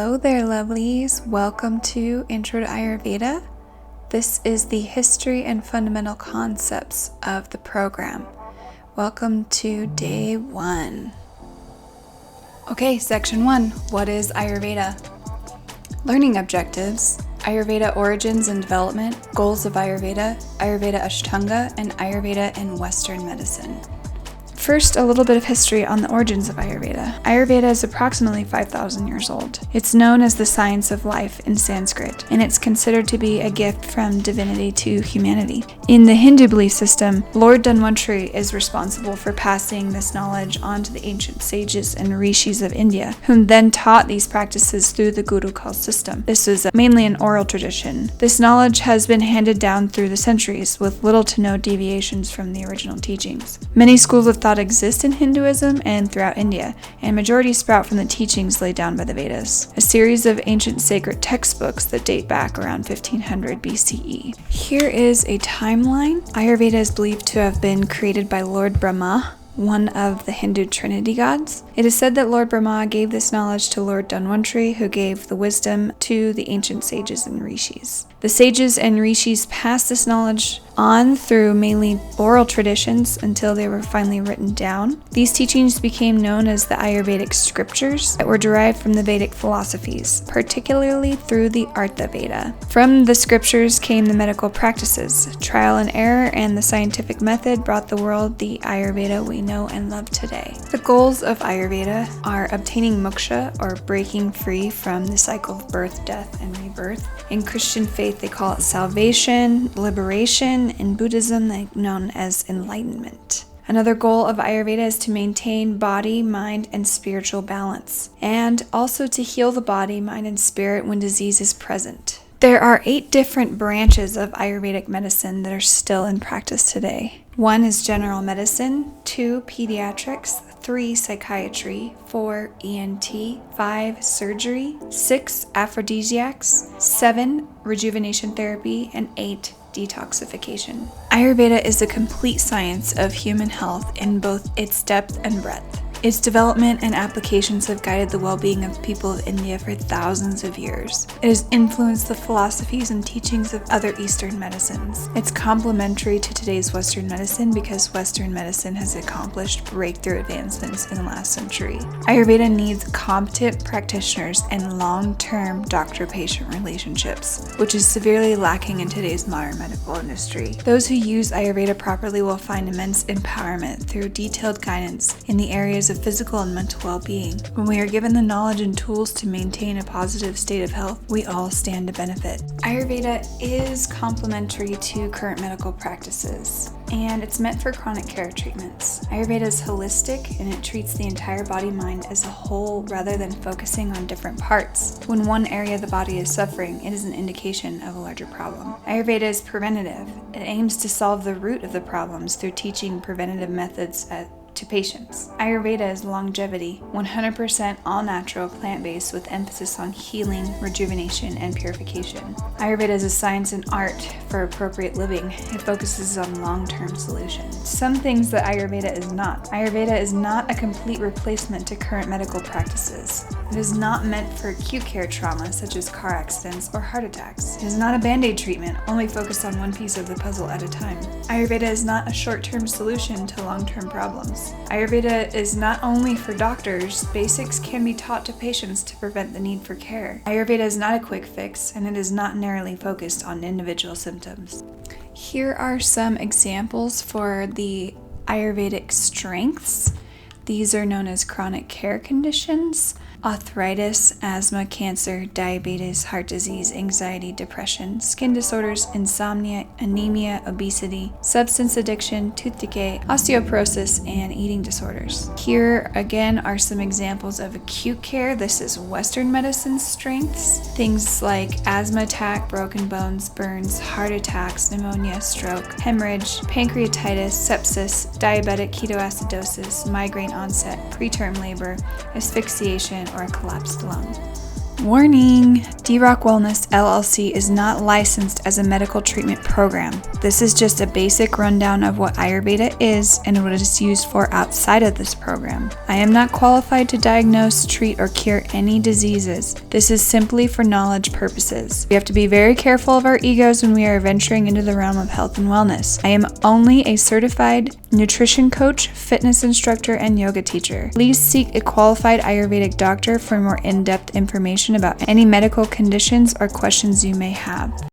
Hello there, lovelies. Welcome to Intro to Ayurveda. This is the history and fundamental concepts of the program. Welcome to day 1. Okay, section 1. What is Ayurveda? Learning objectives, Ayurveda origins and development, goals of Ayurveda, Ayurveda Ashtanga, and Ayurveda in Western medicine. First, a little bit of history on the origins of Ayurveda. Ayurveda is approximately 5,000 years old. It's known as the science of life in Sanskrit, and it's considered to be a gift from divinity to humanity. In the Hindu belief system, Lord Dhanwhantari is responsible for passing this knowledge on to the ancient sages and rishis of India, whom then taught these practices through the Gurukul system. This was mainly an oral tradition. This knowledge has been handed down through the centuries, with little to no deviations from the original teachings. Many schools of thought exist in Hinduism and throughout India, and majority sprout from the teachings laid down by the Vedas, a series of ancient sacred textbooks that date back around 1500 BCE. Here is a timeline. Ayurveda is believed to have been created by Lord Brahma, one of the Hindu Trinity gods. It is said that Lord Brahma gave this knowledge to Lord Dhanwhantari, who gave the wisdom to the ancient sages and rishis. The sages and rishis passed this knowledge on through mainly oral traditions until they were finally written down. These teachings became known as the Ayurvedic scriptures that were derived from the Vedic philosophies, particularly through the Artha Veda. From the scriptures came the medical practices. Trial and error and the scientific method brought the world the Ayurveda we know and love today. The goals of Ayurveda are obtaining moksha, or breaking free from the cycle of birth, death, and rebirth. In Christian faith, they call it salvation, liberation. In Buddhism, they're known as enlightenment. Another goal of Ayurveda is to maintain body, mind, and spiritual balance, and also to heal the body, mind, and spirit when disease is present. There are 8 different branches of Ayurvedic medicine that are still in practice today. 1 is general medicine, 2 pediatrics, 3 psychiatry, 4 ENT, 5 surgery, 6 aphrodisiacs, 7 rejuvenation therapy, and 8 detoxification. Ayurveda is a complete science of human health in both its depth and breadth. Its development and applications have guided the well-being of the people of India for thousands of years. It has influenced the philosophies and teachings of other Eastern medicines. It's complementary to today's Western medicine because Western medicine has accomplished breakthrough advancements in the last century. Ayurveda needs competent practitioners and long-term doctor-patient relationships, which is severely lacking in today's modern medical industry. Those who use Ayurveda properly will find immense empowerment through detailed guidance in the areas of physical and mental well-being. When we are given the knowledge and tools to maintain a positive state of health, we all stand to benefit. Ayurveda is complementary to current medical practices, and it's meant for chronic care treatments. Ayurveda is holistic, and it treats the entire body-mind as a whole rather than focusing on different parts. When one area of the body is suffering, it is an indication of a larger problem. Ayurveda is preventative. It aims to solve the root of the problems through teaching preventative methods to patients. Ayurveda is longevity, 100% all-natural, plant-based with emphasis on healing, rejuvenation, and purification. Ayurveda is a science and art for appropriate living. It focuses on long-term solutions. Some things that Ayurveda is not. Ayurveda is not a complete replacement to current medical practices. It is not meant for acute care trauma such as car accidents or heart attacks. It is not a band-aid treatment, only focused on one piece of the puzzle at a time. Ayurveda is not a short-term solution to long-term problems. Ayurveda is not only for doctors. Basics can be taught to patients to prevent the need for care. Ayurveda is not a quick fix, and it is not narrowly focused on individual symptoms. Here are some examples for the Ayurvedic strengths. These are known as chronic care conditions: arthritis, asthma, cancer, diabetes, heart disease, anxiety, depression, skin disorders, insomnia, anemia, obesity, substance addiction, tooth decay, osteoporosis, and eating disorders. Here again are some examples of acute care. This is Western medicine strengths. Things like asthma attack, broken bones, burns, heart attacks, pneumonia, stroke, hemorrhage, pancreatitis, sepsis, diabetic ketoacidosis, migraine onset, preterm labor, asphyxiation, or a collapsed lung. Warning! D-Rock Wellness LLC is not licensed as a medical treatment program. This is just a basic rundown of what Ayurveda is and what it is used for outside of this program. I am not qualified to diagnose, treat, or cure any diseases. This is simply for knowledge purposes. We have to be very careful of our egos when we are venturing into the realm of health and wellness. I am only a certified nutrition coach, fitness instructor, and yoga teacher. Please seek a qualified Ayurvedic doctor for more in-depth information about any medical conditions or questions you may have.